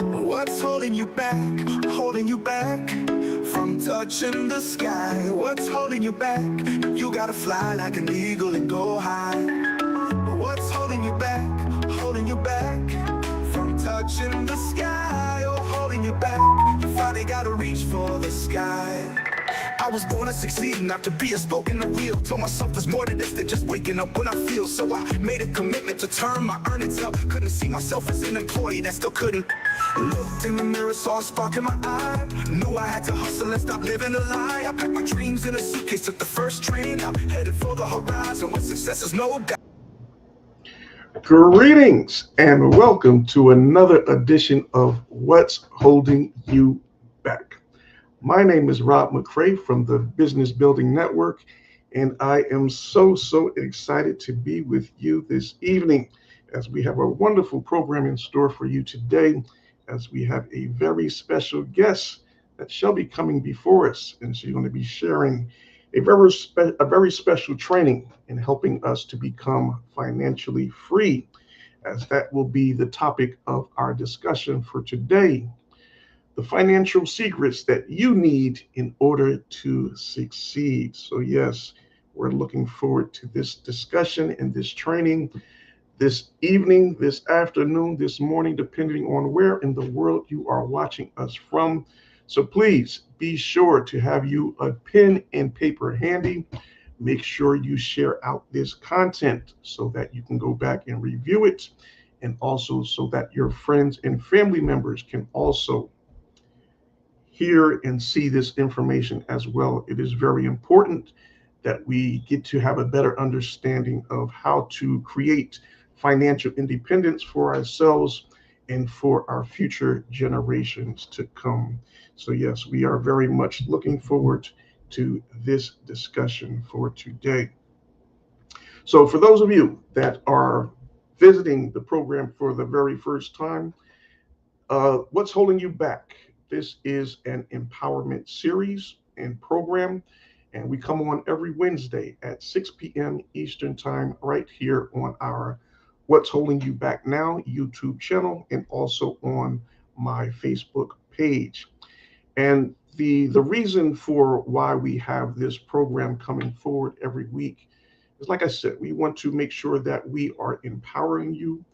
What's holding you back? Holding you back from touching the sky? What's holding you back? You gotta fly like an eagle and go high. What's holding you back? Holding you back from touching the sky? Oh, holding you back. You finally gotta reach for the sky. I was born to succeed, not to be a spoke in the wheel. Told myself there's more to this than just waking up when I feel. So I made a commitment to turn my earnings up. Couldn't see myself as an employee that still couldn't. Looked in the mirror, saw a spark in my eye. Knew I had to hustle and stop living a lie. I packed my dreams in a suitcase, took the first train out, headed for the horizon with success is no doubt. Greetings and welcome to another edition of What's Holding You Back. My name is Rob McCray from the Business Building Network, and I am so excited to be with you this evening as we have a wonderful program in store for you today, as we have a very special guest that shall be coming before us, and she's going to be sharing a very special training in helping us to become financially free, as that will be the topic of our discussion for today. The financial secrets that you need in order to succeed. So yes, we're looking forward to this discussion and this training this evening, this afternoon, this morning, depending on where in the world you are watching us from. So please be sure to have you a pen and paper handy. Make sure you share out this content so that you can go back and review it, and also so that your friends and family members can also hear and see this information as well. It is very important that we get to have a better understanding of how to create financial independence for ourselves and for our future generations to come. So yes, we are very much looking forward to this discussion for today. So for those of you that are visiting the program for the very first time, what's holding you back? This is an empowerment series and program, and we come on every Wednesday at 6 p.m. Eastern Time right here on our What's Holding You Back Now YouTube channel, and also on my Facebook page. And the reason for why we have this program coming forward every week is, like I said, we want to make sure that we are empowering you.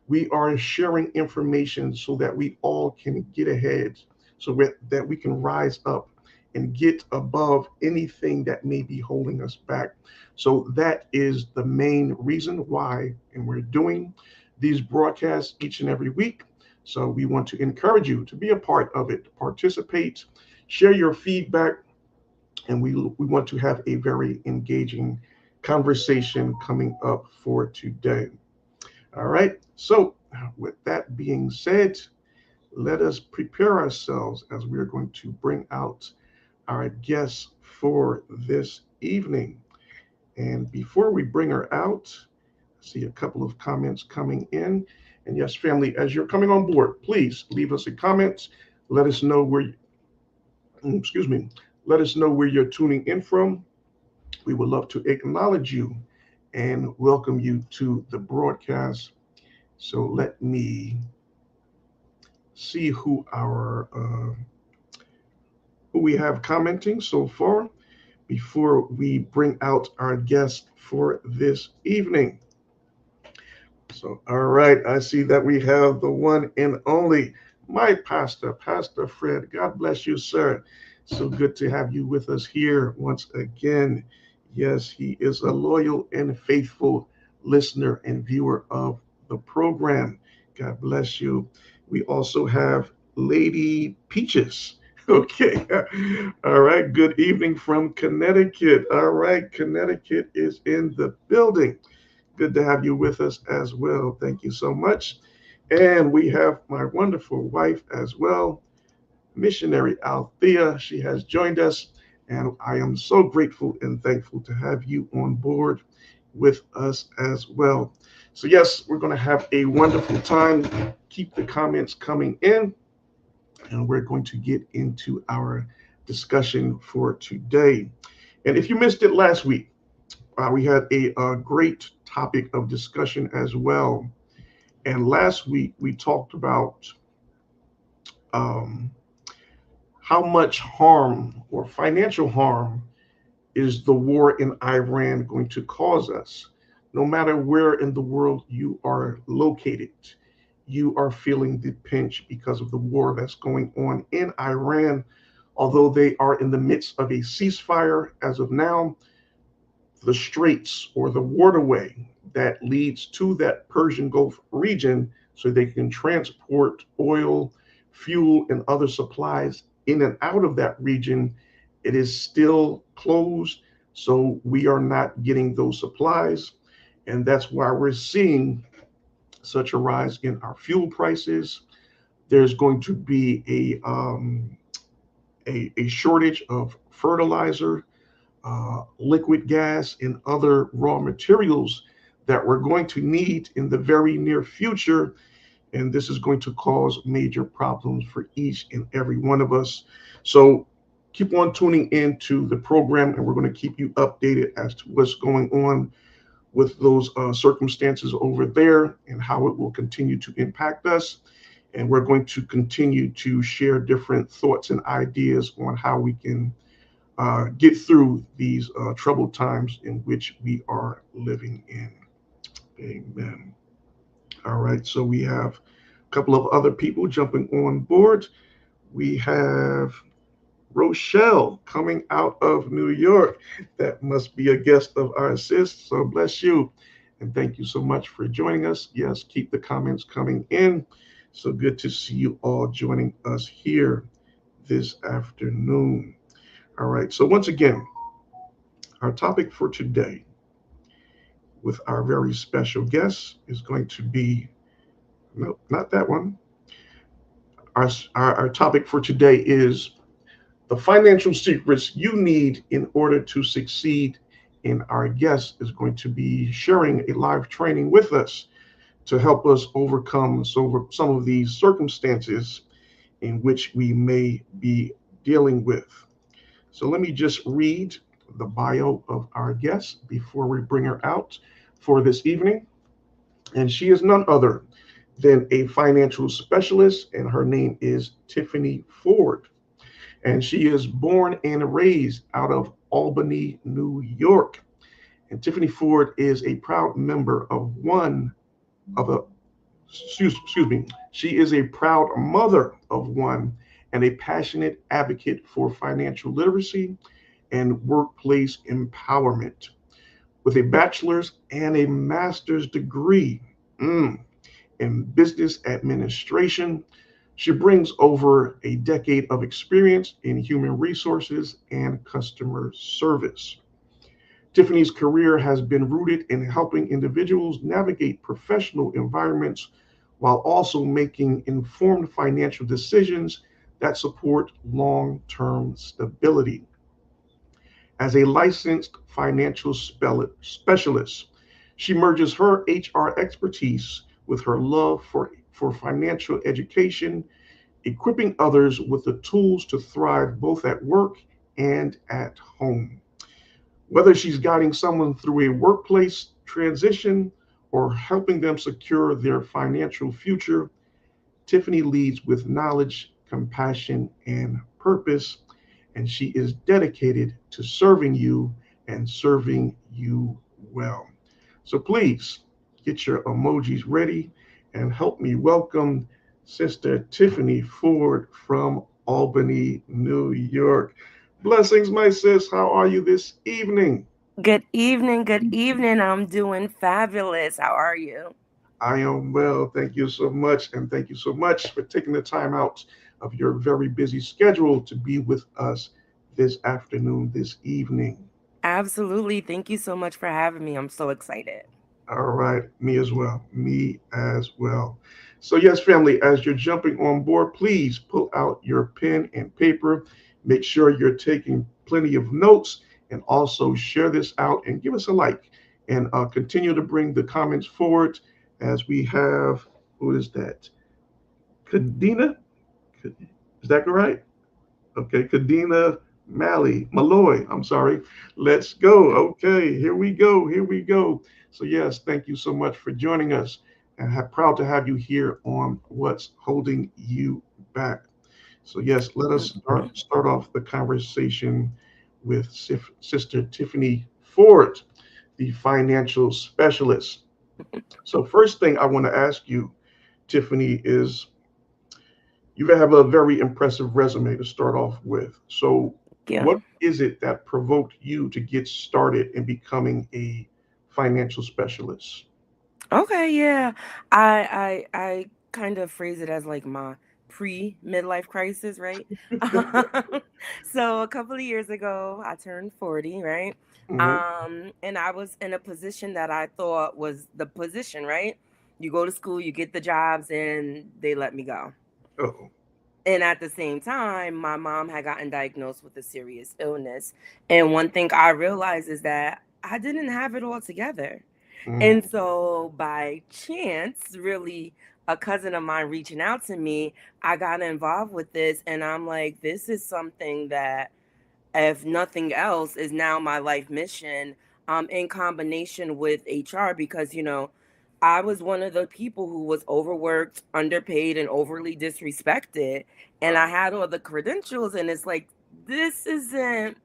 We are sharing information so that we all can get ahead, so that we can rise up and get above anything that may be holding us back. So that is the main reason why, and we're doing these broadcasts each and every week. So we want to encourage you to be a part of it, participate, share your feedback, and we want to have a very engaging conversation coming up for today. All right, so with that being said, let us prepare ourselves as we are going to bring out our guest for this evening. And before we bring her out, I see a couple of comments coming in. And yes, family, as you're coming on board, please leave us a comment. Let us know where, excuse me, let us know where you're tuning in from. We would love to acknowledge you and welcome you to the broadcast. So let me see who we have commenting so far before we bring out our guest for this evening. So, all right, I see that we have the one and only, my pastor, Pastor Fred. God bless you, sir. So good to have you with us here once again. Yes, he is a loyal and faithful listener and viewer of the program. God bless you. We also have Lady Peaches. Okay. All right. Good evening from Connecticut. All right. Connecticut is in the building. Good to have you with us as well. Thank you so much. And we have my wonderful wife as well, missionary Althea. She has joined us, and I am so grateful and thankful to have you on board with us as well. So yes, we're going to have a wonderful time. Keep the comments coming in, and we're going to get into our discussion for today. And if you missed it last week, we had a great topic of discussion as well. And last week we talked about Um, how much harm or financial harm is the war in Iran going to cause us? No matter where in the world you are located, you are feeling the pinch because of the war that's going on in Iran. Although they are in the midst of a ceasefire as of now, the straits or the waterway that leads to that Persian Gulf region so they can transport oil, fuel, and other supplies in and out of that region, it is still closed. So we are not getting those supplies. And that's why we're seeing such a rise in our fuel prices. There's going to be a shortage of fertilizer, liquid gas, and other raw materials that we're going to need in the very near future. And this is going to cause major problems for each and every one of us. So keep on tuning into the program, and we're going to keep you updated as to what's going on with those circumstances over there and how it will continue to impact us. And we're going to continue to share different thoughts and ideas on how we can get through these troubled times in which we are living in. Amen. All right, so we have a couple of other people jumping on board. We have Rochelle coming out of New York. That must be a guest of our sis. So bless you. And thank you so much for joining us. Yes, keep the comments coming in. So good to see you all joining us here this afternoon. All right. So once again, our topic for today with our very special guest is going to be, no, not that one. Our topic for today is the financial secrets you need in order to succeed. And our guest is going to be sharing a live training with us to help us overcome some of these circumstances in which we may be dealing with. So let me just read the bio of our guest before we bring her out for this evening. And she is none other than a financial specialist, and her name is Tiffany Ford. And she is born and raised out of Albany, New York. And Tiffany Ford is a proud member of one of a excuse me, she is a proud mother of one and a passionate advocate for financial literacy and workplace empowerment. With a bachelor's and a master's degree in business administration, she brings over a decade of experience in human resources and customer service. Tiffany's career has been rooted in helping individuals navigate professional environments while also making informed financial decisions that support long term stability. As a licensed financial specialist, she merges her HR expertise with her love for financial education, equipping others with the tools to thrive both at work and at home. Whether she's guiding someone through a workplace transition or helping them secure their financial future, Tiffany leads with knowledge, compassion, and purpose, and she is dedicated to serving you and serving you well. So please get your emojis ready and help me welcome Sister Tiffany Ford from Albany, New York. Blessings, my sis. How are you this evening? Good evening. Good evening. I'm doing fabulous. How are you? I am well. Thank you so much. And thank you so much for taking the time out of your very busy schedule to be with us this afternoon, this evening. Absolutely. Thank you so much for having me. I'm so excited. All right, me as well. Me as well. So, yes, family, as you're jumping on board, please pull out your pen and paper. Make sure you're taking plenty of notes and also share this out and give us a like and continue to bring the comments forward as we have, who is that? Kadina? Is that right? Okay, Kadina Malloy. I'm sorry. Let's go. Okay, here we go. Here we go. So yes, thank you so much for joining us, and proud to have you here on What's Holding You Back. So yes, let us Mhm. start off the conversation with Sister Tiffany Ford, the financial specialist. So first thing I want to ask you, Tiffany, is you have a very impressive resume to start off with. So Yeah. what is it that provoked you to get started in becoming a financial specialist? Okay, yeah. I kind of phrase it as like my pre-midlife crisis, right? So a couple of years ago, I turned 40, right? Hmm. And I was in a position that I thought was the position, right? You go to school, you get the jobs, and they let me go. Oh. And at the same time, my mom had gotten diagnosed with a serious illness. And one thing I realized is that I didn't have it all together. Mm. And so by chance, really, a cousin of mine reaching out to me, I got involved with this. And I'm like, this is something that, if nothing else, is now my life mission, in combination with HR, because, I was one of the people who was overworked, underpaid, and overly disrespected. And I Wow. had all the credentials, and it's like, this isn't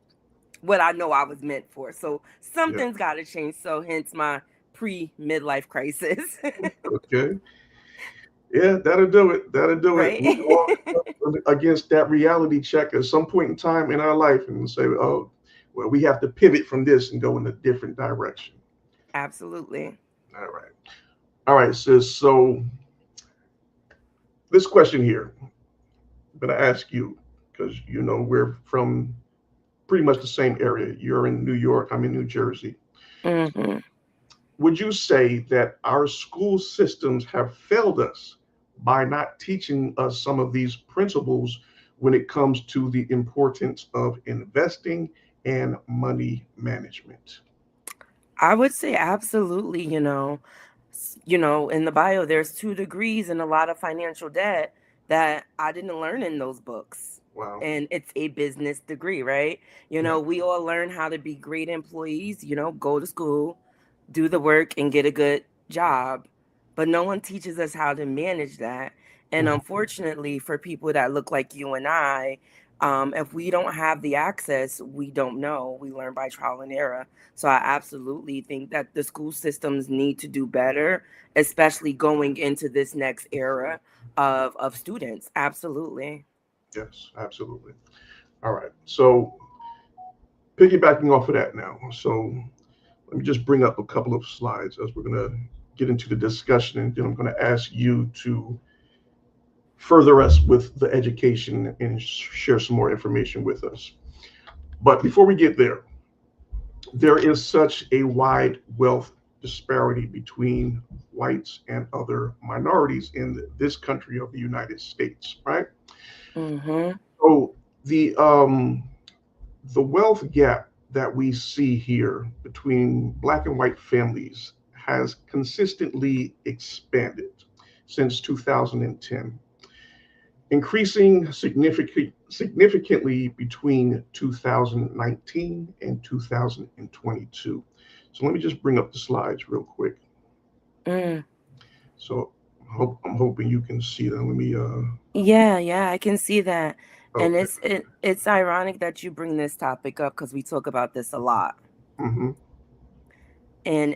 what I know I was meant for. So Yeah. something's got to change. So hence my pre midlife crisis, Okay. Yeah, that'll do it. That'll do it. right? We all come against that reality check at some point in time in our life and say, oh, well, we have to pivot from this and go in a different direction. Absolutely. All right. All right, sis. So this question here, I'm going to ask you because, we're from pretty much the same area. You're in New York, I'm in New Jersey. Hmm. Would you say that our school systems have failed us by not teaching us some of these principles when it comes to the importance of investing and money management? I would say absolutely. In the bio, there's 2 degrees and a lot of financial debt that I didn't learn in those books. Wow. And it's a business degree, right? Yeah. We all learn how to be great employees, go to school, do the work, and get a good job. But no one teaches us how to manage that. And Mhm. unfortunately, for people that look like you and I, if we don't have the access, we don't know. We learn by trial and error. So I absolutely think that the school systems need to do better, especially going into this next era of students. Absolutely. Yes, absolutely. All right. So, piggybacking off of that now. So, let me just bring up a couple of slides as we're going to get into the discussion. And then I'm going to ask you to further us with the education and share some more information with us. But before we get there, there is such a wide wealth disparity between whites and other minorities in this country of the United States, right? Mm-hmm. So the wealth gap that we see here between black and white families has consistently expanded since 2010, increasing significantly between 2019 and 2022. So let me just bring up the slides real quick. Mm. So I'm hoping you can see them. Let me Yeah, yeah, I can see that. And okay. it's ironic that you bring this topic up because we talk about this a lot. Mm-hmm. And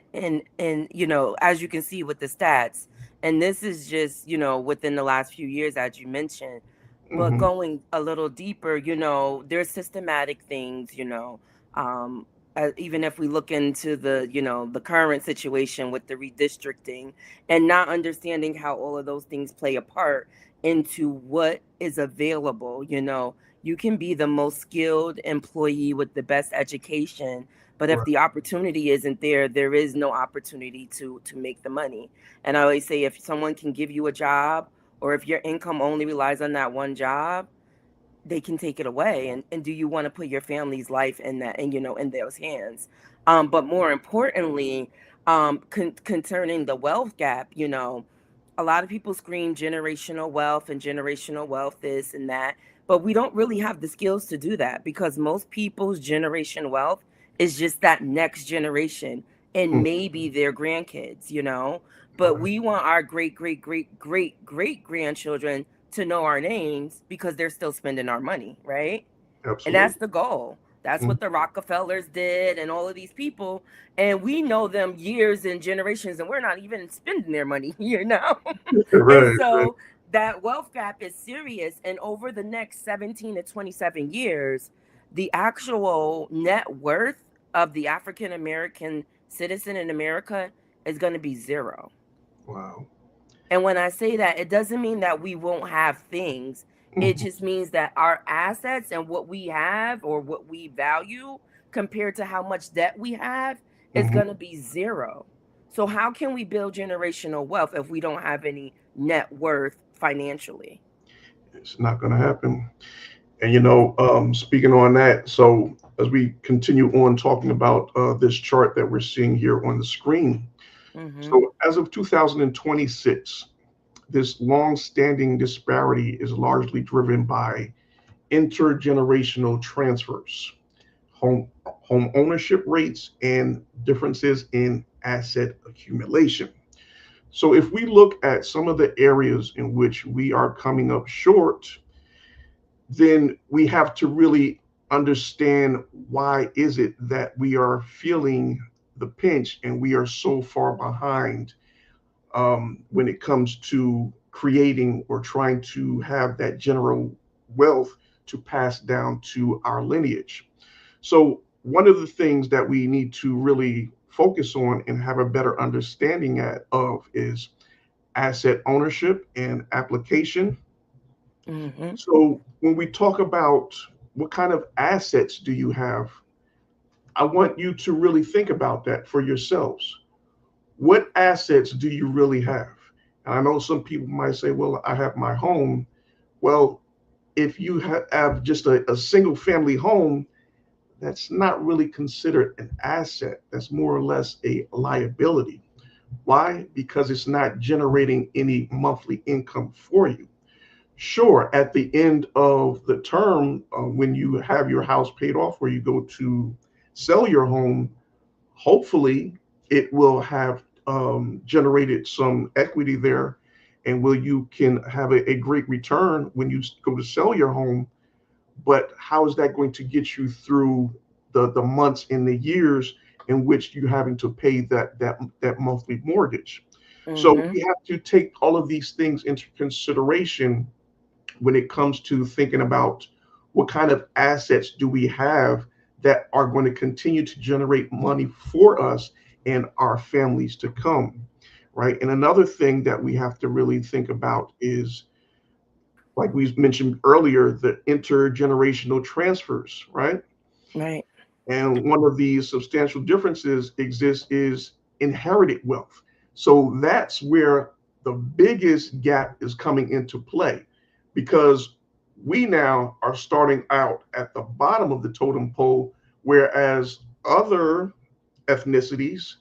as you can see with the stats, and this is just within the last few years, as you mentioned, but Mm-hmm. going a little deeper, there's systematic things, even if we look into the current situation with the redistricting, and not understanding how all of those things play a part into what is available. You can be the most skilled employee with the best education, but if Right. the opportunity isn't there, there is no opportunity to make the money. And I always say, if someone can give you a job, or if your income only relies on that one job, they can take it away. And do you want to put your family's life in that, and in those hands? But more importantly, concerning the wealth gap, a lot of people scream generational wealth and generational wealth, this and that, but we don't really have the skills to do that, because most people's generation wealth is just that next generation and Mm. maybe their grandkids. But Right. we want our great great great great great grandchildren to know our names because they're still spending our money, right? And that's Absolutely. the goal. That's Mhm. what the Rockefellers did and all of these people. And we know them years and generations, and we're not even spending their money here now. And Right, right. so that wealth gap is serious. And over the next 17 to 27 years, the actual net worth of the African American citizen in America is going to be zero. Wow. And when I say that, it doesn't mean that we won't have things. It Mhm, just means that our assets and what we have or what we value compared to how much debt we have is mhm. going to be zero. So, how can we build generational wealth if we don't have any net worth financially? It's not going to happen. And speaking on that, so as we continue on talking about this chart that we're seeing here on the screen, Mm-hmm. so as of 2026, this long-standing disparity is largely driven by intergenerational transfers, home home ownership rates, and differences in asset accumulation. So if we look at some of the areas in which we are coming up short, then we have to really understand why is it that we are feeling the pinch and we are so far behind when it comes to creating or trying to have that general wealth to pass down to our lineage. So one of the things that we need to really focus on and have a better understanding of is asset ownership and application. Mm-hmm. So when we talk about what kind of assets do you have, I want you to really think about that for yourselves. What assets do you really have? And I know some people might say, well, I have my home. Well, if you have just a single family home, that's not really considered an asset. That's more or less a liability. Why? Because it's not generating any monthly income for you. Sure, at the end of the term, when you have your house paid off or you go to sell your home, hopefully it will have generated some equity there and will you can have a great return when you go to sell your home. But how is that going to get you through the months and the years in which you're having to pay that monthly mortgage? So Mm-hmm. we have to take all of these things into consideration when it comes to thinking about what kind of assets do we have that are going to continue to generate money for us and our families to come, right? And another thing that we have to really think about is, like we mentioned earlier, the intergenerational transfers, right? Right. And one of the substantial differences exists is inherited wealth. So that's where the biggest gap is coming into play because we now are starting out at the bottom of the totem pole, whereas other ethnicities,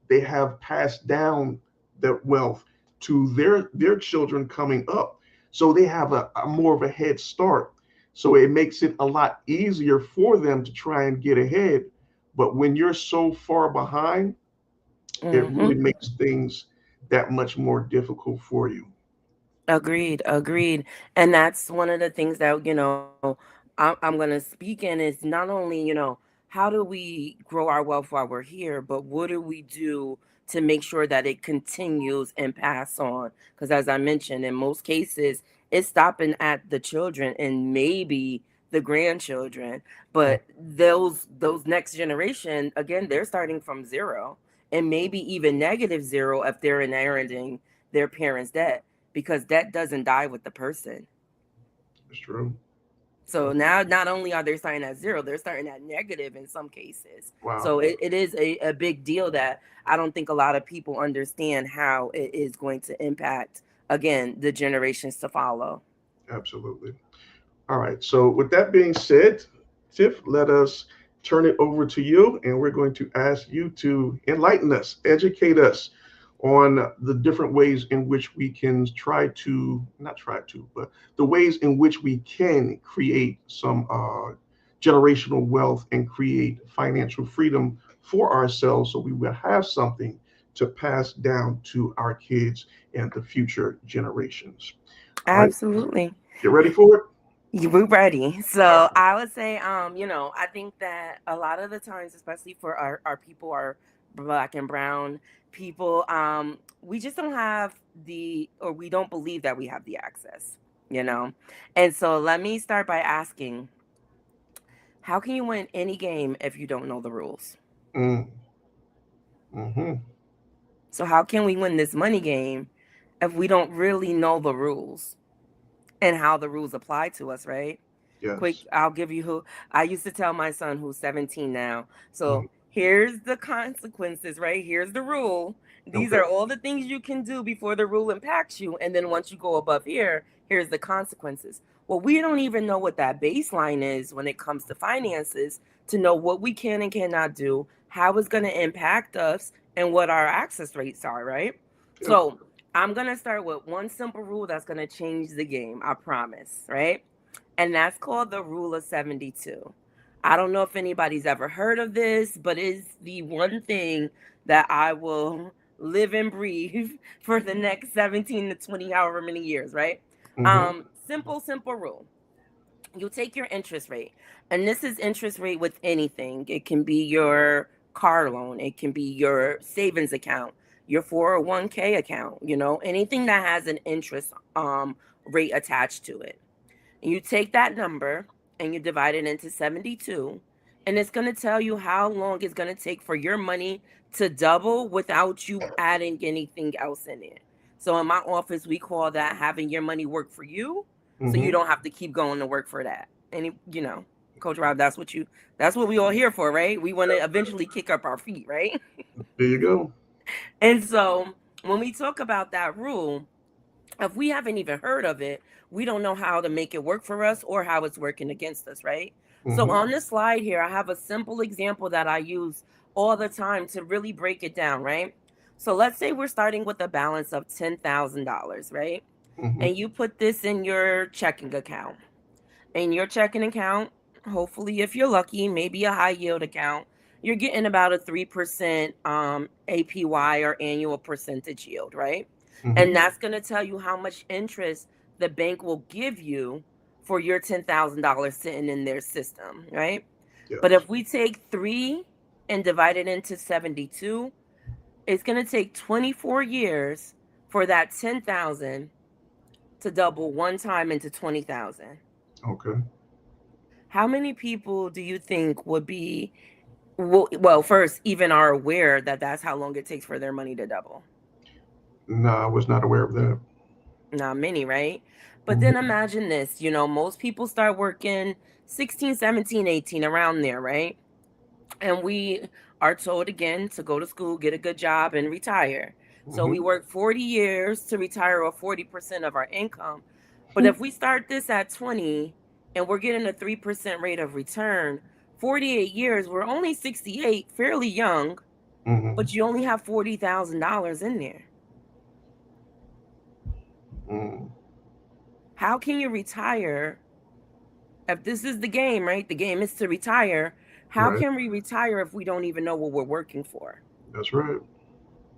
they have passed down that wealth to their children coming up. So they have a more of a head start. So it makes it a lot easier for them to try and get ahead. But when you're so far behind, it Mm-hmm. really makes things that much more difficult for you. Agreed, agreed. And that's one of the things that, I'm going to speak in is not only, how do we grow our wealth while we're here, but what do we do to make sure that it continues and pass on? Because as I mentioned, in most cases, it's stopping at the children and maybe the grandchildren, but those next generation, again, they're starting from zero and maybe even negative zero if they're inheriting their parents' debt because debt doesn't die with the person. It's true. So now not only are they starting at zero, they're starting at negative in some cases. Wow. So it is a big deal that I don't think a lot of people understand how it is going to impact, again, the generations to follow. Absolutely. All right. So, with that being said, Tiff, let us turn it over to you, and we're going to ask you to enlighten us, educate us on the different ways in which we can try to, not try to, but the ways in which we can create some generational wealth and create financial freedom for ourselves so we will have something to pass down to our kids and the future generations. All right, Absolutely. get ready for it. We're ready. All So right. I would say, I think that a lot of the times, especially for our people, our black and brown people, we just don't have or we don't believe that we have the access, you know? And so let me start by asking, how can you win any game if you don't know the rules? Mm, mm-hmm. So how can we win this money game if we don't really know the rules and how the rules apply to us, right? Quick, Yes. I'll give you who I used to tell my son who's 17 now. Mm, So here's the consequences, right? Here's the rule. These okay. are all the things you can do before the rule impacts you. And then once you go above here, here's the consequences. Well, we don't even know what that baseline is when it comes to finances to know what we can and cannot do, how it's going to impact us, and what our access rates are, right? Yep. So I'm going to start with one simple rule that's going to change the game, I promise, right? And that's called the rule of 72. I don't know if anybody's ever heard of this, but it's the one thing that I will live and breathe for the next 17 to 20, however many years, right? Mm-hmm. Simple rule. You take your interest rate, and this is interest rate with anything. It can be your car loan, it can be your savings account, your 401k account, anything that has an interest rate attached to it. And you take that number and you divide it into 72, and it's going to tell you how long it's going to take for your money to double without you adding anything else in it. So in my office, we call that having your money work for you, so you Mm-hmm. don't have to keep going to work for that. And Coach Rob, that's what we all here for, right? We want to eventually kick up our feet, right? There you go. And so when we talk about that rule, if we haven't even heard of it, we don't know how to make it work for us or how it's working against us, right? So Mm-hmm. on this slide here, I have a simple example that I use all the time to really break it down, right? So let's say we're starting with a balance of $10,000, right? Mm-hmm. And you put this in your checking account. In your checking account, hopefully, if you're lucky, maybe a high yield account, you're getting about a 3% APY or annual percentage yield, right? Mm-hmm. And that's going to tell you how much interest the bank will give you for your $10,000 sitting in their system, right? But Yes. if we take 3 and divide it into 72, it's going to take 24 years for that 10,000 to double one time into 20,000. Okay. How many people do you think would be, well, first, even are aware that that's how long it takes for their money to double? No, I was not aware of that. Not many, right? But then Mm-hmm. imagine this, most people start working 16, 17, 18, around there, right? And we are told again to go to school, get a good job, and retire. So we Mm-hmm. work 40 years to retire with 40% of our income. But if we start this at 20 and we're getting a 3% rate of return, 48 years, we're only 68, fairly young, Mm-hmm. but you only have $40,000 in there. Mm-hmm. How can you retire if this is the game, right? The game is to retire. How Right. can we retire if we don't even know what we're working for? That's right.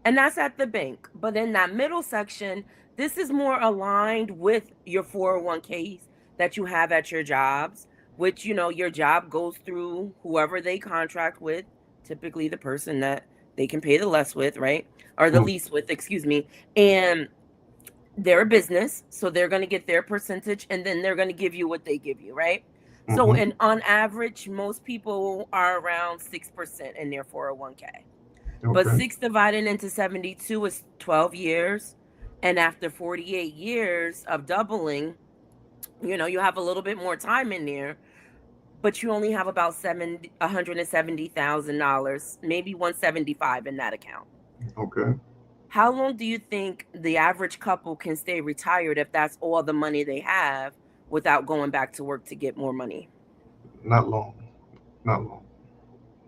And that's at the bank. But in that middle section, this is more aligned with your 401ks that you have at your jobs, which, your job goes through whoever they contract with, typically the person that they can pay the less with, right? Or the Mm-hmm. least with, excuse me. And they're a business, so they're going to get their percentage and then they're going to give you what they give you, right? So, Mm-hmm. and on average, most people are around 6% in their 401k. But Okay. 6 divided into 72 is 12 years. And after 48 years of doubling, you have a little bit more time in there, but you only have about $170,000, maybe 175 in that account. Okay. How long do you think the average couple can stay retired if that's all the money they have without going back to work to get more money? Not long. Not long.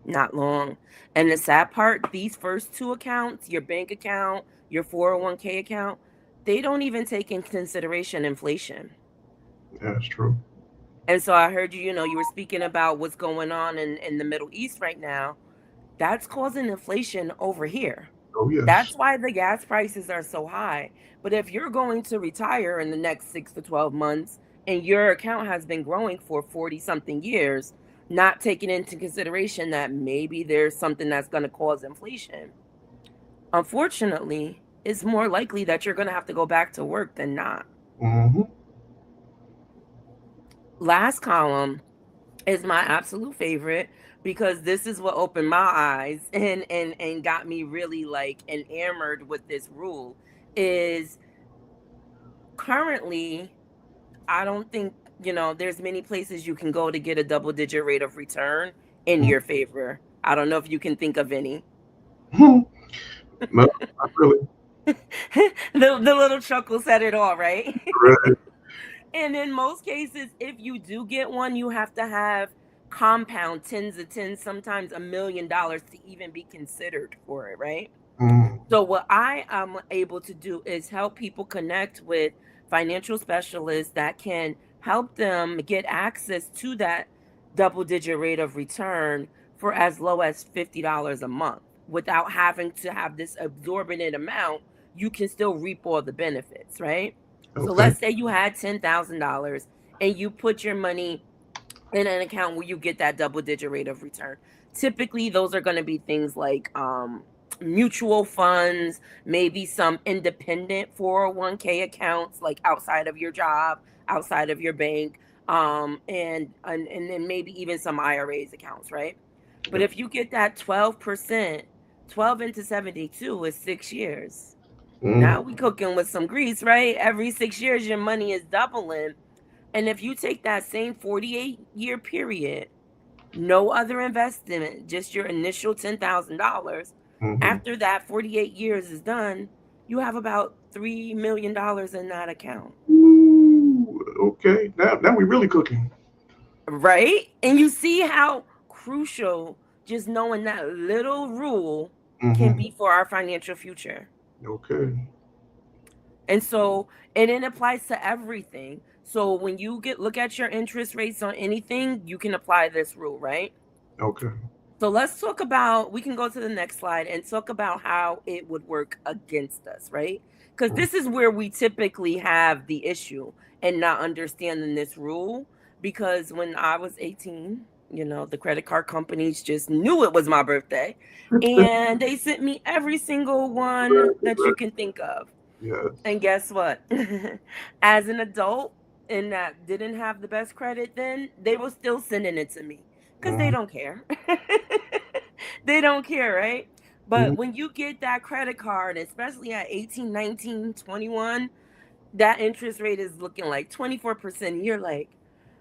Not long. And the sad part, these first two accounts, your bank account, your 401k account, they don't even take in consideration inflation. Yeah, that's true. And so I heard you were speaking about what's going on in the Middle East right now. That's causing inflation over here. Oh, yes. That's why the gas prices are so high. But if you're going to retire in the next 6 to 12 months and your account has been growing for 40 something years, not taking into consideration that maybe there's something that's going to cause inflation, unfortunately, it's more likely that you're going to have to go back to work than not. Mm-hmm. Last column is my absolute favorite because this is what opened my eyes and got me really like enamored with this rule is currently I don't think there's many places you can go to get a double digit rate of return in your favor. I don't know if you can think of any. Mm-hmm. No, not really. The little chuckle said it all, right? Right. And in most cases, if you do get one, you have to have compound tens of tens, sometimes $1 million to even be considered for it, right? Mm, So what I am able to do is help people connect with financial specialists that can help them get access to that double digit rate of return for as low as $50 a month without having to have this exorbitant amount. You can still reap all the benefits, right? So okay. let's say you had $10,000 and you put your money in an account where you get that double digit rate of return. Typically, those are going to be things like mutual funds, maybe some independent 401k accounts, like outside of your job, outside of your bank, and then maybe even some IRAs accounts, right? But Yep. if you get that 12%, 12 into 72 is 6 years. Mm, Now we cooking with some grease, right? Every 6 years, your money is doubling, and if you take that same 48-year period, no other investment, just your initial $10,000, mm-hmm. after that 48 years is done, you have about $3 million in that account. Ooh, okay. Now we really cooking. Right? And you see how crucial just knowing that little rule can Mm-hmm. be for our financial future. Okay. And so, and it applies to everything. So when you look at your interest rates on anything, you can apply this rule, right? Okay. So let's talk about, we can go to the next slide and talk about how it would work against us, right? Because Mm, this is where we typically have the issue and not understanding this rule. Because when I was 18, the credit card companies just knew it was my birthday and they sent me every single one right, that you right. can think of. Yes. And guess what? As an adult and that didn't have the best credit then, they were still sending it to me because they Mm-hmm. don't care. They don't care, right? Mm-hmm. But when you get that credit card, especially at 18, 19, 21, that interest rate is looking like 24%. You're like,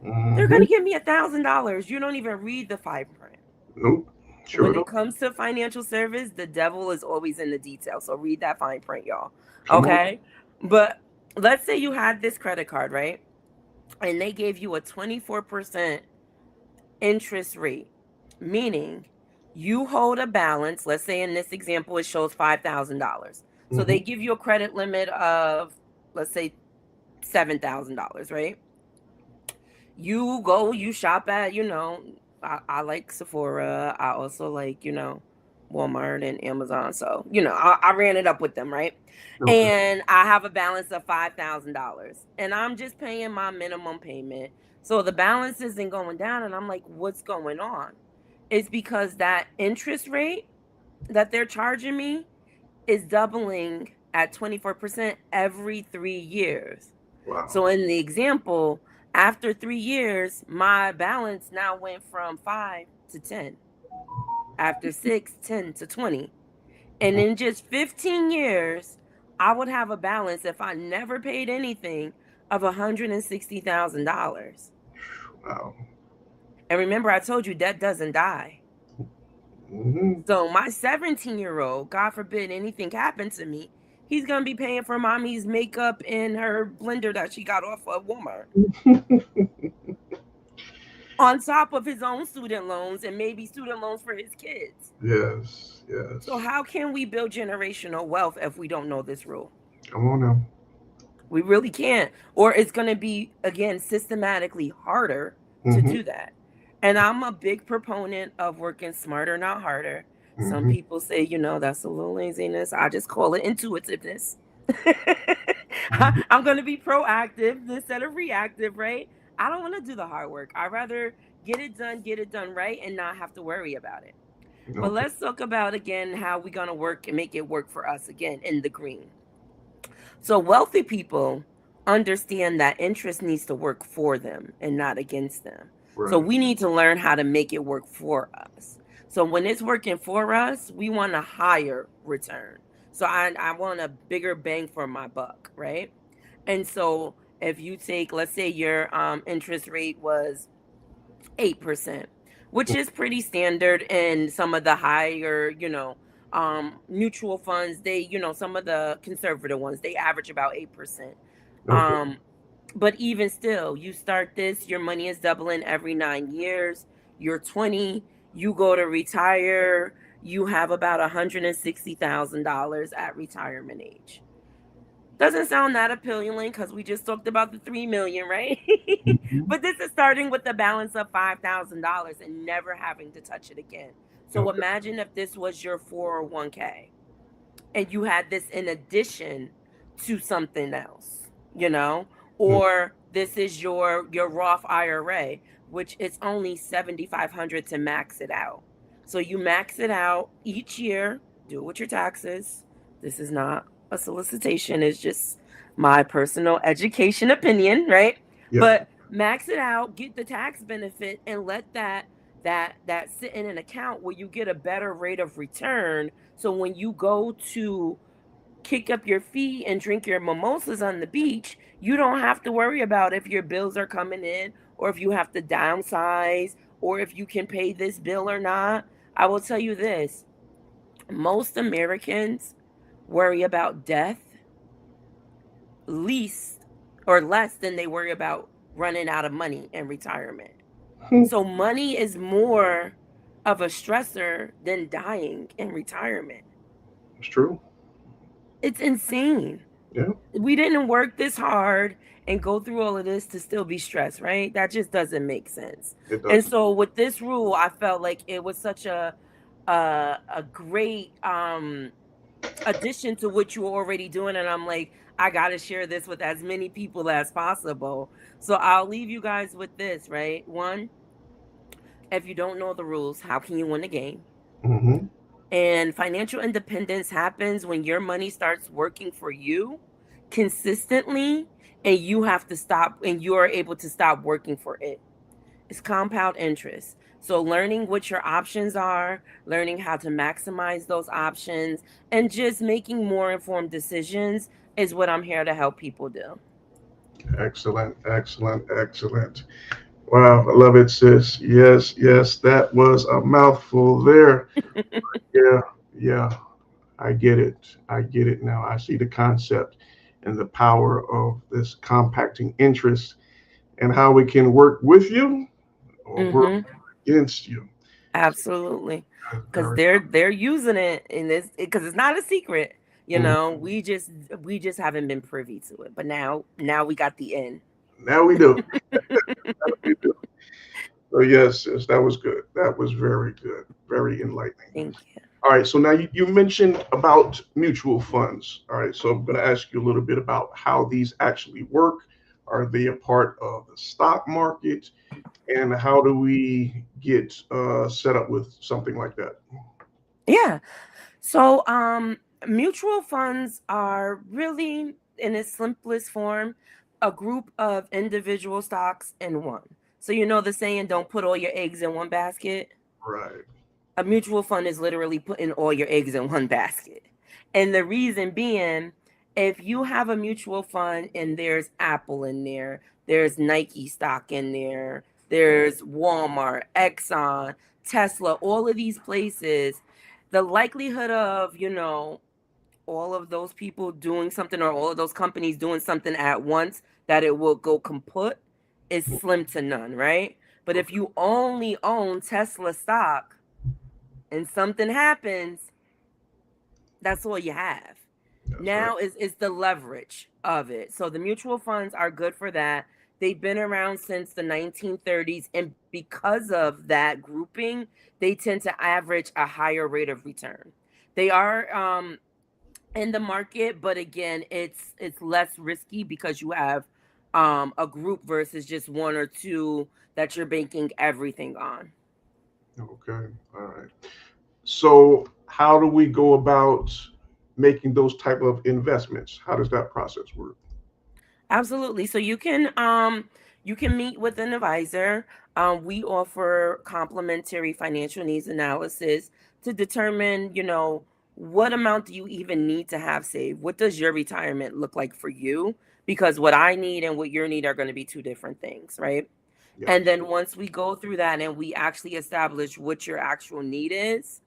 they're going Mm-hmm. to give me $1,000. You don't even read the fine print. Nope. Sure When it don't. comes to financial service, the devil is always in the detail. So read that fine print, y'all. Come on. Okay. But let's say you had this credit card, right? And they gave you a 24% interest rate, meaning you hold a balance. Let's say in this example, it shows $5,000. So Mm-hmm. they give you a credit limit of, let's say, $7,000, right? You go, you shop at, I like Sephora. I also like, Walmart and Amazon. So, I ran it up with them, right? Okay. And I have a balance of $5,000 and I'm just paying my minimum payment. So the balance isn't going down. And I'm like, what's going on? It's because that interest rate that they're charging me is doubling at 24% every 3 years. Wow. So in the example, after 3 years, my balance now went from 5 to 10. After 6, 10 to 20. And in just 15 years, I would have a balance if I never paid anything of $160,000. Wow. And remember, I told you debt doesn't die. Mm-hmm. So my 17-year-old, God forbid anything happened to me, he's gonna be paying for mommy's makeup and her blender that she got off of Walmart, on top of his own student loans and maybe student loans for his kids. Yes. So Yes. how can we build generational wealth if we don't know this rule? Come on now. We really can't. Or it's gonna be again systematically harder to Mm-hmm. do that. And I'm a big proponent of working smarter, not harder. Some Hmm. people say, that's a little laziness. I just call it intuitiveness. I'm going to be proactive instead of reactive, right? I don't want to do the hard work. I'd rather get it done right and not have to worry about it. But Okay. let's talk about again how we're going to work and make it work for us again in the green. So wealthy people understand that interest needs to work for them and not against them. So Right. we need to learn how to make it work for us. So when it's working for us, we want a higher return. So I want a bigger bang for my buck, right? And so if you take, let's say your interest rate was 8%, which is pretty standard in some of the higher, mutual funds. They, some of the conservative ones, they average about 8%. Okay. Um, but even still, you start this, your money is doubling every 9 years. You're 20, you go to retire, you have about $160,000 at retirement age. Doesn't sound that appealing because we just talked about the 3 million, right? Mhm. But this is starting with the balance of $5,000 and never having to touch it again. So Okay. imagine if this was your 401k and you had this in addition to something else, Mm. or this is your Roth IRA, which it's only 7,500 to max it out. So you max it out each year, do it with your taxes. This is not a solicitation, it's just my personal education opinion, right? Yeah. But max it out, get the tax benefit, and let that sit in an account where you get a better rate of return. So when you go to kick up your feet and drink your mimosas on the beach, you don't have to worry about if your bills are coming in or if you have to downsize or if you can pay this bill or not. I will tell you this, most Americans worry about death least or less than they worry about running out of money in retirement. Hmm. So money is more of a stressor than dying in retirement. It's true. It's insane. Yeah. We didn't work this hard and go through all of this to still be stressed, right? That just doesn't make sense. It And does. so with this rule, I felt like it was such a great addition to what you were already doing, and I'm like, I got to share this with as many people as possible. So I'll leave you guys with this, right? One, if you don't know the rules, how can you win the game? Hmm. And financial independence happens when your money starts working for you consistently and you have to stop and you are able to stop working for it. It's compound interest. So learning what your options are, learning how to maximize those options, and just making more informed decisions is what I'm here to help people do. Excellent. Excellent. Excellent. Wow. I love it, sis. Yes. Yes. That was a mouthful there. Yeah. Yeah. I get it. I get it now. I see the concept and the power of this compacting interest and how it can work with you or work Hmm. against you. Absolutely. That's Because very. they're using it in this because it's not a secret. Mhm. We just haven't been privy to it. But now we got the end. Now we do. Now we do. So yes, yes, that was good. That was very good. Very enlightening. Thank you. All right. So now you mentioned about mutual funds. All right. So I'm going to ask you a little bit about how these actually work. Are they a part of the stock market? And how do we get set up with something like that? Yeah. So mutual funds are really in its simplest form a group of individual stocks in one. So you know the saying, don't put all your eggs in one basket. Right. A mutual fund is literally putting all your eggs in one basket. And the reason being, if you have a mutual fund and there's Apple in there, there's Nike stock in there, there's Walmart, Exxon, Tesla, all of these places, the likelihood of, all of those people doing something or all of those companies doing something at once that it will go kaput is slim to none, right? But if Okay. you only own Tesla stock, and something happens, that's all you have. That's right. Now is the leverage of it. So the mutual funds are good for that. They've been around since the 1930s, and because of that grouping, they tend to average a higher rate of return. They are in the market, but again, it's less risky because you have a group versus just one or two that you're banking everything on. Okay. All right. So how do we go about making those type of investments? How does that process work? Absolutely. So you can meet with an advisor. We offer complimentary financial needs analysis to determine, what amount do you even need to have saved? What does your retirement look like for you? Because what I need and what your need are going to be two different things, right? And Yes. then once we go through that and we actually establish what your actual need is,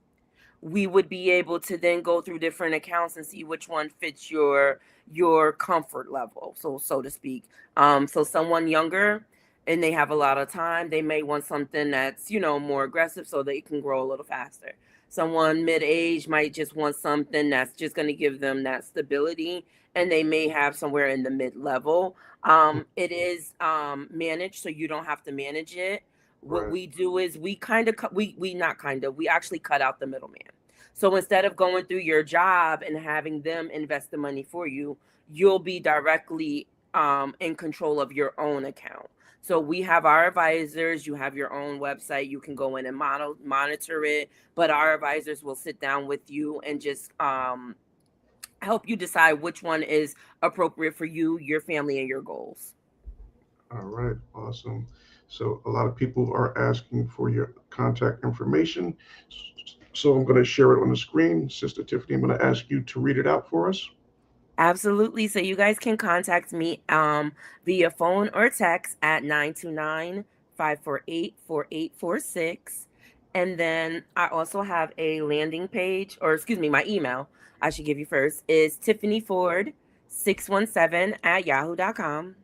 we would be able to then go through different accounts and see which one fits your comfort level, so to speak. So someone younger and they have a lot of time, they may want something that's more aggressive so they can grow a little faster. Someone mid-age might just want something that's just going to give them that stability, and they may have somewhere in the mid-level. It is managed, so you don't have to manage it. What Right. we do is we kind of we not kind of we actually cut out the middleman. So instead of going through your job and having them invest the money for you, you'll be directly in control of your own account. So we have our advisors. You have your own website. You can go in and monitor it, but our advisors will sit down with you and just help you decide which one is appropriate for you, your family, and your goals. All right. Awesome. So a lot of people are asking for your contact information. So I'm going to share it on the screen. Sister Tiffany, I'm going to ask you to read it out for us. Absolutely. So you guys can contact me via phone or text at 929-548-4846. And then I also have a landing page, or excuse me, my email I should give you first is Tiffany Ford 617 at yahoo.com.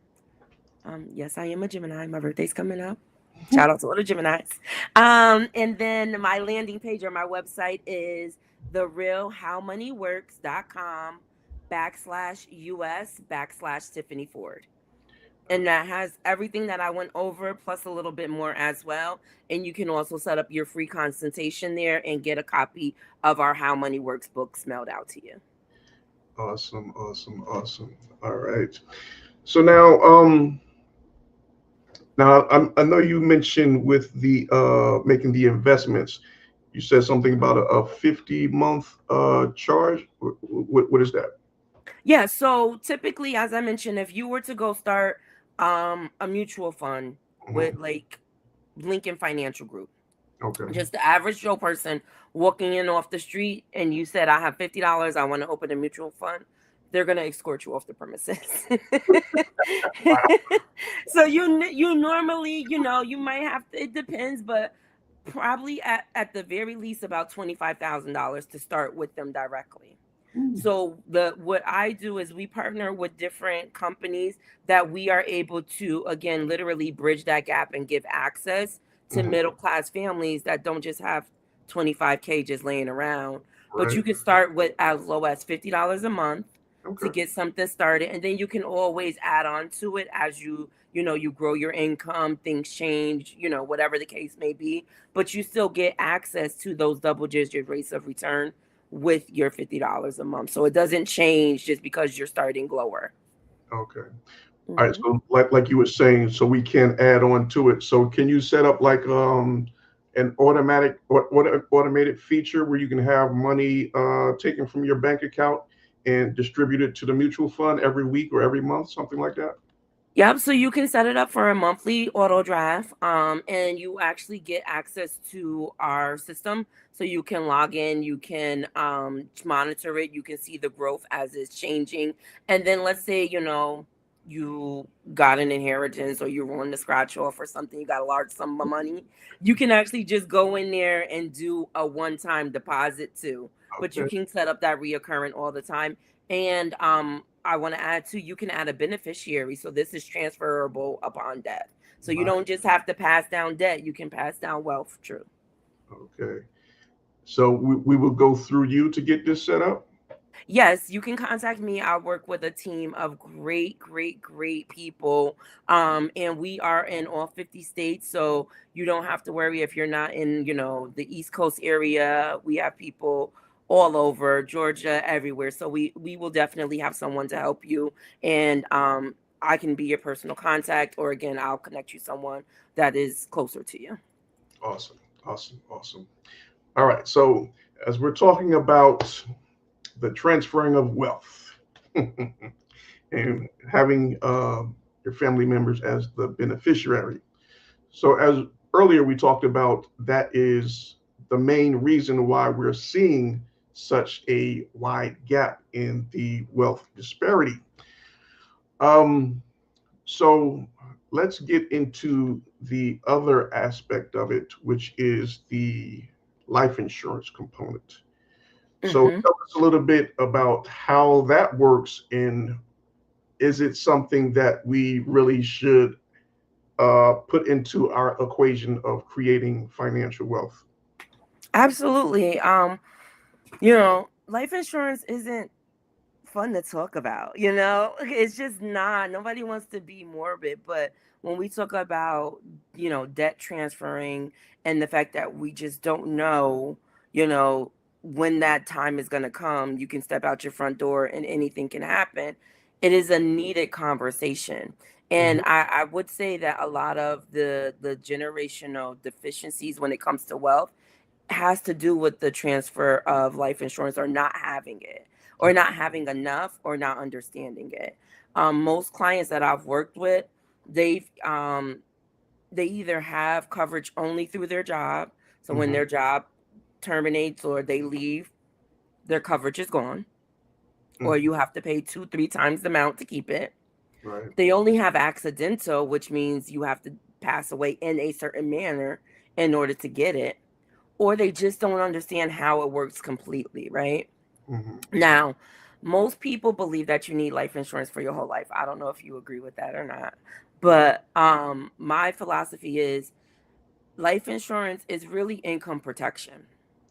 Yes, I am a Gemini. My birthday's coming up. Shout out to all the Geminis. And then my landing page or my website is therealhowmoneyworks.com /US /Tiffany Ford. And that has everything that I went over plus a little bit more as well. And you can also set up your free consultation there and get a copy of our How Money Works books mailed out to you. Awesome. Awesome. Awesome. All right. So now I know you mentioned with the making the investments, you said something about a 50-month charge. What is that? Yeah, so typically, as I mentioned, if you were to go start a mutual fund with Mhm. like Lincoln Financial Group, Okay. just the average Joe person walking in off the street, and you said, I have $50, I want to open a mutual fund, they're gonna escort you off the premises. So you normally, you might have to, it depends, but probably at the very least about $25,000 to start with them directly. Mm. So the what I do is we partner with different companies that we are able to again literally bridge that gap and give access to Mhm. middle class families that don't just have 25K just laying around. But Right. you can start with as low as $50 a month to Okay. get something started, and then you can always add on to it as you grow your income, things change, whatever the case may be, but you still get access to those double digit rates of return with your $50 a month. So it doesn't change just because you're starting lower. Okay. All right. Mhm. So like you were saying, so we can add on to it. So can you set up like an automatic or automated feature where you can have money taken from your bank account and distributed to the mutual fund every week or every month, something like that? Yep, so you can set it up for a monthly auto draft, and you actually get access to our system. So you can log in, you can monitor it, you can see the growth as it's changing. And then let's say, you got an inheritance or you wanted to scratch off or something, you got a large sum of money, you can actually just go in there and do a one-time deposit too. But you Okay. can set up that reoccurring all the time. And I want to add too, you can add a beneficiary. So this is transferable upon death. So you Right. don't just have to pass down debt, you can pass down wealth. True. Okay. So we will go through you to get this set up. Yes, you can contact me. I work with a team of great, great, great people. And we are in all 50 states. So you don't have to worry if you're not in, the East Coast area. We have people all over Georgia, everywhere. So we will definitely have someone to help you. And I can be your personal contact, or again, I'll connect you someone that is closer to you. Awesome, awesome, awesome. All right. So as we're talking about the transferring of wealth and having your family members as the beneficiary. So as earlier we talked about, that is the main reason why we're seeing such a wide gap in the wealth disparity. Um, so let's get into the other aspect of it, which is the life insurance component. So Hmm. tell us a little bit about how that works, and is it something that we really should put into our equation of creating financial wealth? Absolutely. Life insurance isn't fun to talk about, It's just not. Nobody wants to be morbid, but when we talk about, debt transferring and the fact that we just don't know, you know, when that time is going to come, you can step out your front door and anything can happen. It is a needed conversation. And Hmm. I would say that a lot of the generational deficiencies when it comes to wealth has to do with the transfer of life insurance, or not having it, or Okay. not having enough, or not understanding it. Most clients that I've worked with, they either have coverage only through their job. So when Hmm. their job terminates or they leave, their coverage is gone, or Hmm. you have to pay 2, 3 times the amount to keep it. Right. They only have accidental, which means you have to pass away in a certain manner in order to get it, or they just don't understand how it works completely, right? Hmm. Now, most people believe that you need life insurance for your whole life. I don't know if you agree with that or not. But my philosophy is life insurance is really income protection,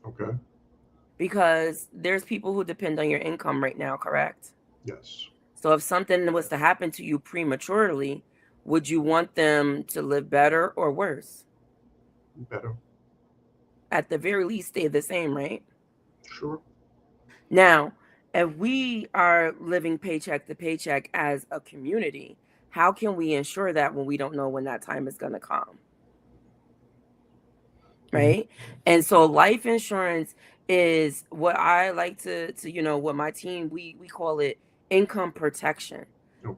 Okay. because there's people who depend on your income right now, correct? Yes. So if something was to happen to you prematurely, would you want them to live better or worse? Better. At the very least, stay the same, right? Sure. Now, if we are living paycheck to paycheck as a community, how can we ensure that when we don't know when that time is going to come? Hmm. Right? And so life insurance is what I like what my team, we call it income protection.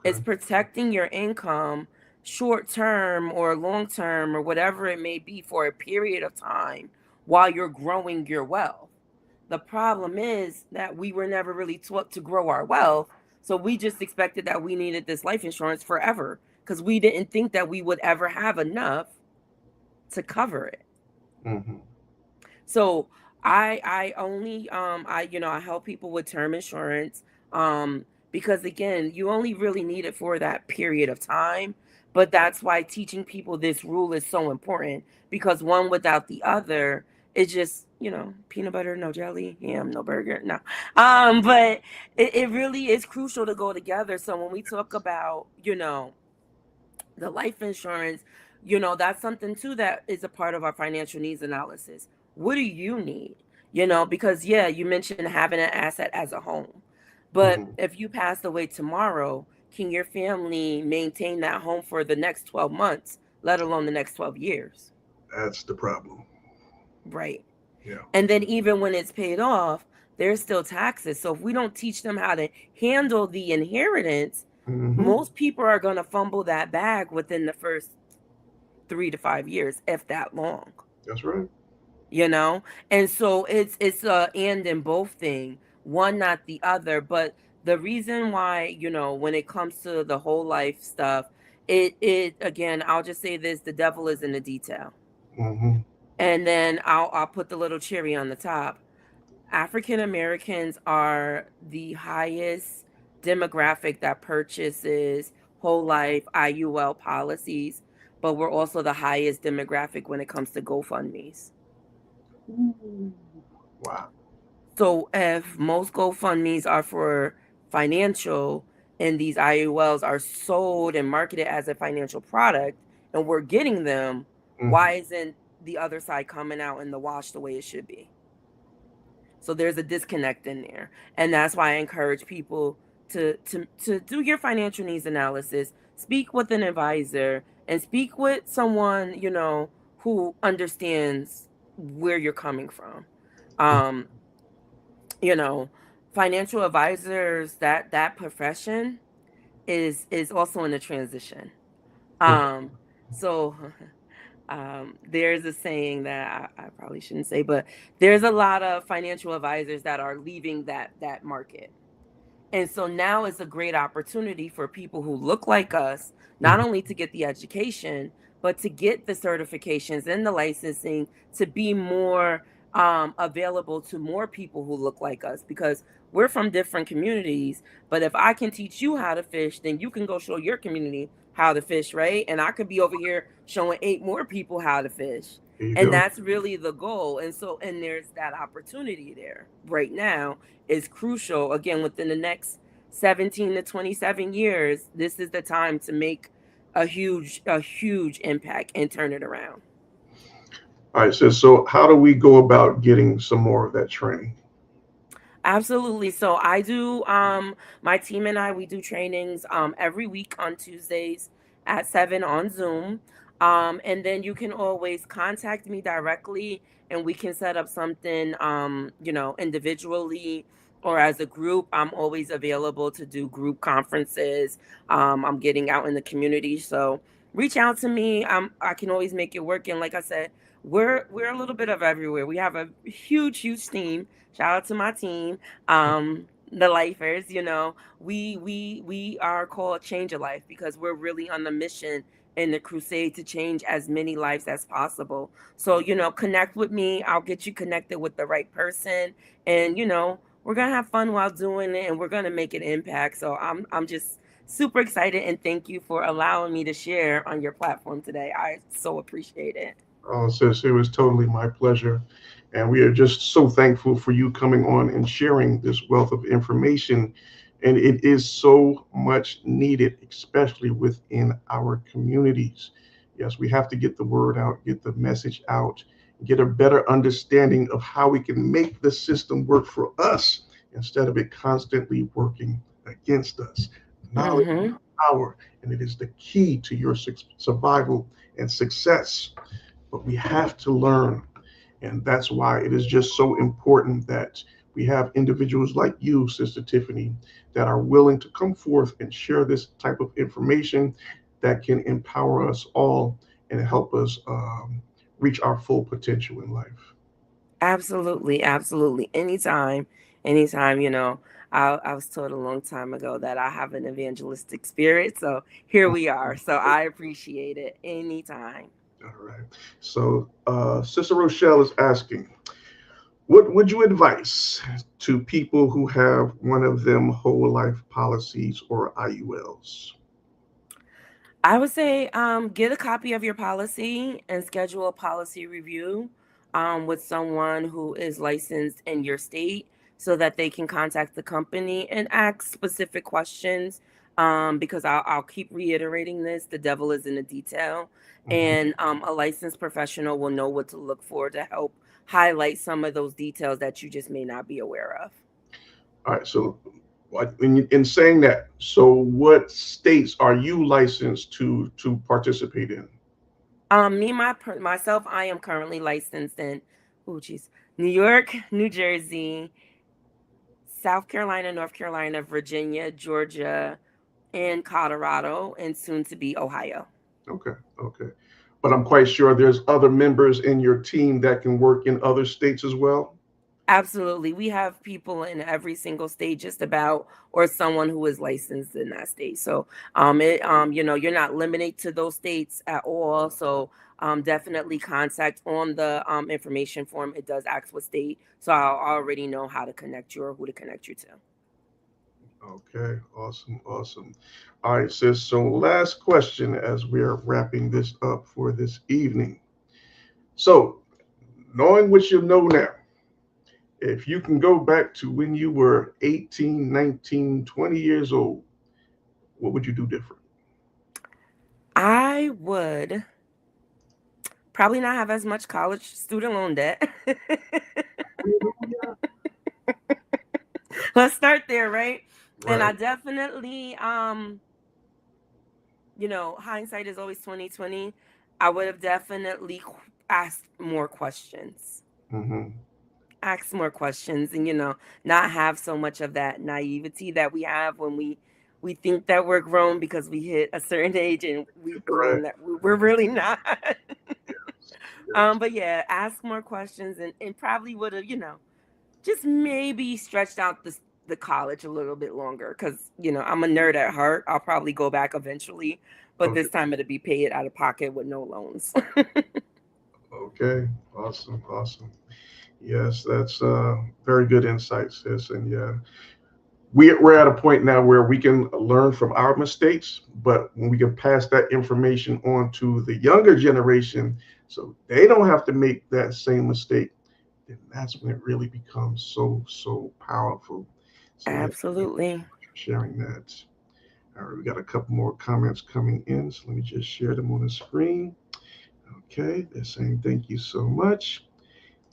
It's Okay. protecting your income short term or long term or whatever it may be for a period of time while you're growing your wealth. The problem is that we were never really taught to grow our wealth. So we just expected that we needed this life insurance forever because we didn't think that we would ever have enough to cover it. Hmm. So I only I help people with term insurance, because again, you only really need it for that period of time. But that's why teaching people this rule is so important, because one without the other is just, peanut butter, no jelly, ham, no burger. No. But it really is crucial to go together. So when we talk about, the life insurance, that's something too that is a part of our financial needs analysis. What do you need? Because yeah, you mentioned having an asset as a home. But Hmm. if you passed away tomorrow, can your family maintain that home for the next 12 months, let alone the next 12 years? That's the problem. Right. Yeah. And then even when it's paid off, there's still taxes. So if we don't teach them how to handle the inheritance, Hmm. most people are going to fumble that bag within the first 3 to 5 years, if that long. That's right. you know and so it's a and in both thing, one not the other. But the reason why, when it comes to the whole life stuff, it again, I'll just say this: the devil is in the detail. Hmm. And then I'll put the little cherry on the top. African Americans are the highest demographic that purchases whole life IUL policies, but we're also the highest demographic when it comes to GoFundMe's. Ooh. Wow. So if most GoFundMe's are for financial and these IULs are sold and marketed as a financial product and we're getting them, Mhm. why isn't the other side coming out in the wash the way it should be? So there's a disconnect in there. And that's why I encourage people to do your financial needs analysis, speak with an advisor and speak with someone, who understands where you're coming from. Um, you know, Financial advisors, that profession is also in a transition. Okay. Um, so there's a saying that I probably shouldn't say, but there's a lot of financial advisors that are leaving that market. And so now is a great opportunity for people who look like us, not Mhm. only to get the education, but to get the certifications and the licensing to be more available to more people who look like us because we're from different communities. But if I can teach you how to fish, then you can go show your community how to fish, right? And I could be over here showing eight more people how to fish. There you And go. that's really the goal. And there's that opportunity there right now is crucial. Again, within the next 17 to 27 years, this is the time to make a huge impact and turn it around. All right, so how do we go about getting some more of that training? Absolutely. So I do my team and I we do trainings every week on Tuesdays at 7 on Zoom. And then you can always contact me directly and we can set up something individually or as a group. I'm always available to do group conferences. I'm getting out in the community. So reach out to me. I can always make it work. And like I said, we're a little bit of everywhere. We have a huge team. Shout out to my team, the lifers. We are called Change a Life because we're really on the mission in the crusade to change as many lives as possible. So connect with me. I'll get you connected with the right person, and we're gonna have fun while doing it, and we're gonna make an impact. So I'm just super excited, and thank you for allowing me to share on your platform today. I so appreciate it. Oh, sis, it was totally my pleasure. And we are just so thankful for you coming on and sharing this wealth of information. And it is so much needed, especially within our communities. Yes, we have to get the word out, get the message out, get a better understanding of how we can make the system work for us instead of it constantly working against us. Knowledge is Mm-hmm. power, and it is the key to your survival and success, but we have to learn. And that's why it is just so important that we have individuals like you, Sister Tiffany, that are willing to come forth and share this type of information that can empower us all and help us reach our full potential in life. Absolutely, absolutely. Anytime. I was told a long time ago that I have an evangelistic spirit, so here we are. So I appreciate it anytime. All right. So, Sister Rochelle is asking, what would you advise to people who have one of them whole life policies or IULs? I would say get a copy of your policy and schedule a policy review with someone who is licensed in your state so that they can contact the company and ask specific questions. Because I'll keep reiterating this, the devil is in the detail. Mhm. And a licensed professional will know what to look for to help highlight some of those details that you just may not be aware of. All right. So, in saying that, so what states are you licensed to participate in? Myself, I am currently licensed in, oh geez, New York, New Jersey, South Carolina, North Carolina, Virginia, Georgia, and Colorado, and soon to be Ohio. Okay. Okay. But I'm quite sure there's other members in your team that can work in other states as well. Absolutely. We have people in every single state just about or someone who is licensed in that state. So you're not limited to those states at all. So definitely contact on the information form. It does ask what state. So I'll already know how to connect you or who to connect you to. Okay. Awesome. Awesome. All right, sis. So, last question as we're wrapping this up for this evening. So, knowing what you know now, If you can go back to when you were 18, 19, 20 years old, what would you do different? I would probably not have as much college student loan debt. Hallelujah. Let's start there, right? And I Right. definitely, hindsight is always 2020. I would have definitely asked more questions. Hmm. Ask more questions and not have so much of that naivety that we have when we think that we're grown because we hit a certain age and we've Right. grown that we're really not. Yes. But yeah, ask more questions and probably would have just maybe stretched out the college a little bit longer because I'm a nerd at heart. I'll probably go back eventually, but Okay. this time it'll be paid out of pocket with no loans. Okay. Awesome. Awesome. Yes, that's very good insight, sis. And yeah, we're at a point now where we can learn from our mistakes, but when we can pass that information on to the younger generation so they don't have to make that same mistake, then that's when it really becomes so powerful. So yeah, thank you so Absolutely. much for sharing that. All right, we got a couple more comments coming in, so let me just share them on the screen. Okay, they're saying thank you so much.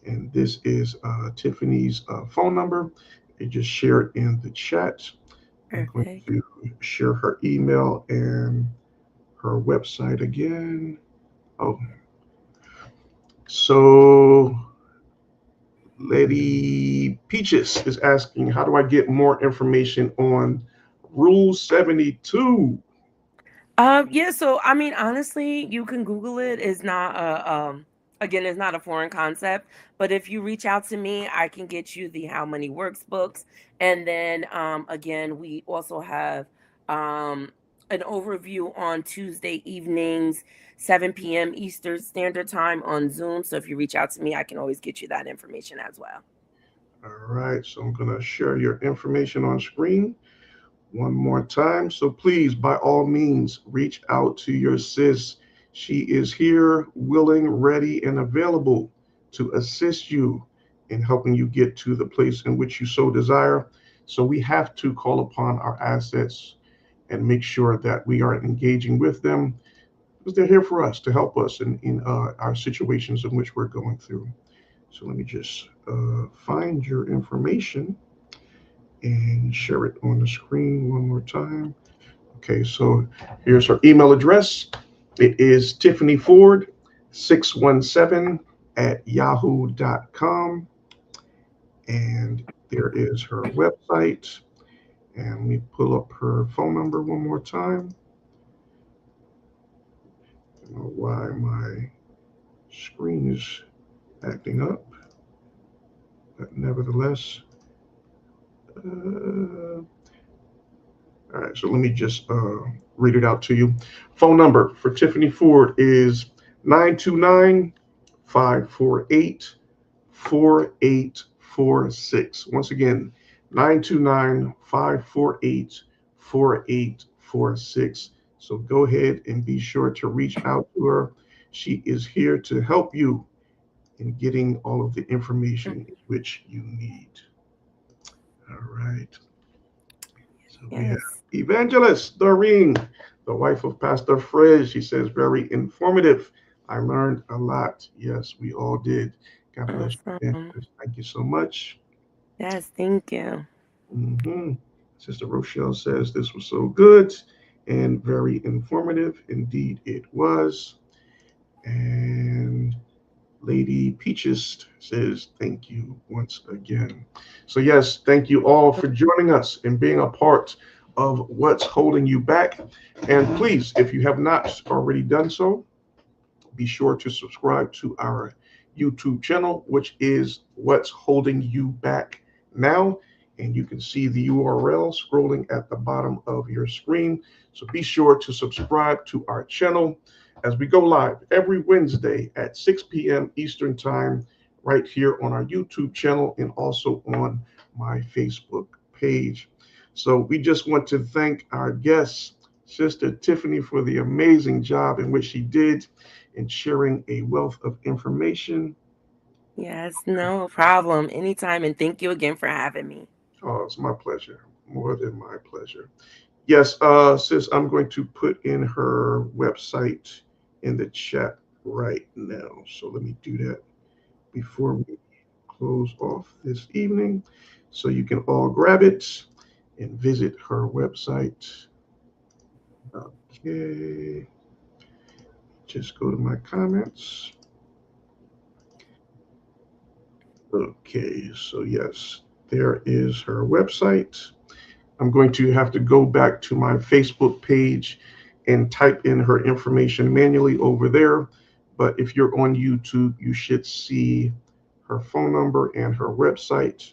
And this is Tiffany's phone number. They just share it in the chat. I'm going Perfect. to share her email and her website again. Oh, so Lady Peaches is asking, how do I get more information on Rule 72? Yeah, so I mean, honestly, you can Google it. It's not again, it's not a foreign concept. But if you reach out to me, I can get you the How Money Works books. And then again, we also have um an overview on Tuesday evenings, 7 p.m. Eastern Standard Time on Zoom. So if you reach out to me, I can always get you that information as well. All right, so I'm going to share your information on screen one more time. So please, by all means, reach out to your sis. She is here, willing, ready, and available to assist you in helping you get to the place in which you so desire. So we have to call upon our assets and make sure that we are engaging with them because they're here for us to help us in our situations in which we're going through. So let me just find your information and share it on the screen one more time. Okay, so here's her email address. It is Tiffany Ford 617 at yahoo.com. And there is her website. And let me pull up her phone number one more time. I don't know why my screen is acting up, but nevertheless, all right, so let me just read it out to you. Phone number for Tiffany Ford is 929 548 4846. Once again, 929 548 4846. So go ahead and be sure to reach out to her. She is here to help you in getting all of the information which you need. All right. So we have Yes. Evangelist Doreen, the wife of Pastor Fred. She says, very informative. I learned a lot. Yes, we all did. God bless you, Awesome. Evangelist. Thank you so much. Yes, thank you. Hmm. Sister Rochelle says, this was so good and very informative. Indeed, it was. And Lady Peaches says, thank you once again. So, yes, thank you all for joining us and being a part of What's Holding You Back. And please, if you have not already done so, be sure to subscribe to our YouTube channel, which is What's Holding You Back Now. And you can see the URL scrolling at the bottom of your screen. So be sure to subscribe to our channel as we go live every Wednesday at 6 p.m. Eastern Time, right here on our YouTube channel and also on my Facebook page. So we just want to thank our guest, Sister Tiffany, for the amazing job in which she did in sharing a wealth of information. Yes, no problem. Anytime. And thank you again for having me. Oh, it's my pleasure. More than my pleasure. Yes, sis, I'm going to put in her website in the chat right now. So let me do that before we close off this evening. So you can all grab it and visit her website. Okay, just go to my comments. Okay, so yes, there is her website. I'm going to have to go back to my Facebook page and type in her information manually over there. But if you're on YouTube, you should see her phone number and her website.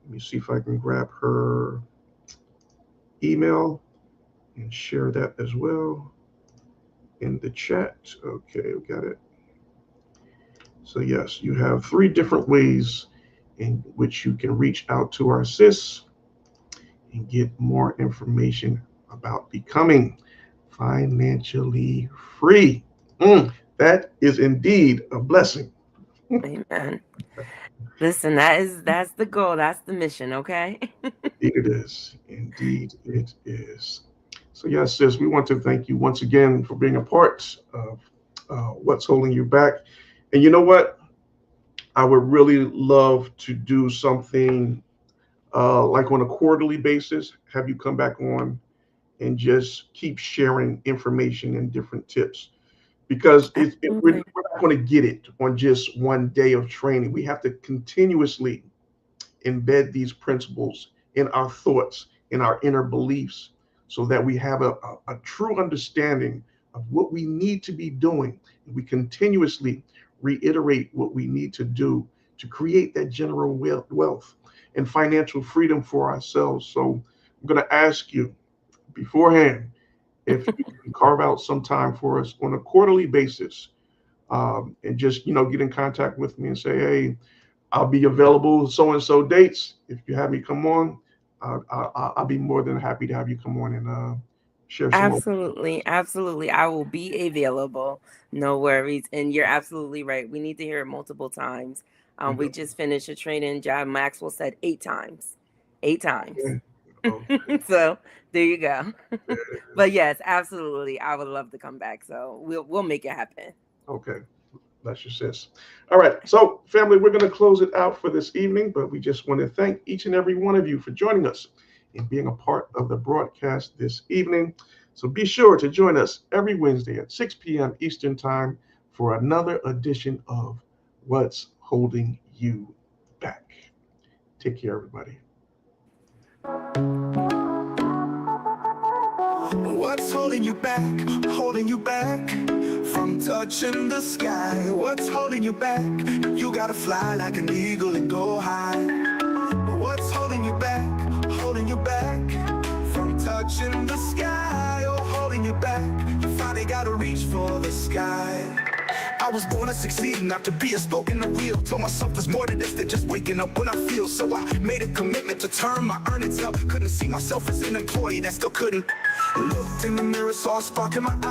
Let me see if I can grab her email and share that as well in the chat. Okay, we got it. So, yes, you have three different ways in which you can reach out to our sis and get more information about becoming financially free. That is indeed a blessing. Amen. Listen, that's the goal. That's the mission, okay? Indeed it is. Indeed it is. So, yes, sis, we want to thank you once again for being a part of What's Holding You Back. And you know what? I would really love to do something like on a quarterly basis, have you come back on and just keep sharing information and different tips because we're Absolutely. not going to get it on just one day of training. We have to continuously embed these principles in our thoughts, in our inner beliefs, so that we have a true understanding of what we need to be doing. And we continuously reiterate what we need to do to create that general wealth and financial freedom for ourselves. So I'm going to ask you beforehand if you can carve out some time for us on a quarterly basis and just get in contact with me and say, hey, I'll be available so and so dates. If you have me come on, I'll be more than happy to have you come on and share some more. Absolutely, absolutely. I will be available. No worries. And you're absolutely right. We need to hear it multiple times. We just finished a training. John Maxwell said 8 times. 8 times. Okay. Oh, So there you go. But yes, absolutely. I would love to come back. So we'll make it happen. okay. That's your sis. All right. So, family, we're going to close it out for this evening, but we just want to thank each and every one of you for joining us and being a part of the broadcast this evening. So, be sure to join us every Wednesday at 6 p.m. Eastern Time for another edition of What's Holding You Back. Take care, everybody. What's holding you back? Holding you back from touching the sky. What's holding you back? You gotta fly like an eagle and go high. What's holding you back? Holding you back from touching the sky. Oh, holding you back. You finally gotta reach for the sky. I was born to succeed, not to be a spoke in the wheel. Told myself there's more to this than just waking up when I feel. So I made a commitment to turn my earnings up. Couldn't see myself as an employee that still couldn't. Looked in the mirror, saw a spark in my eye.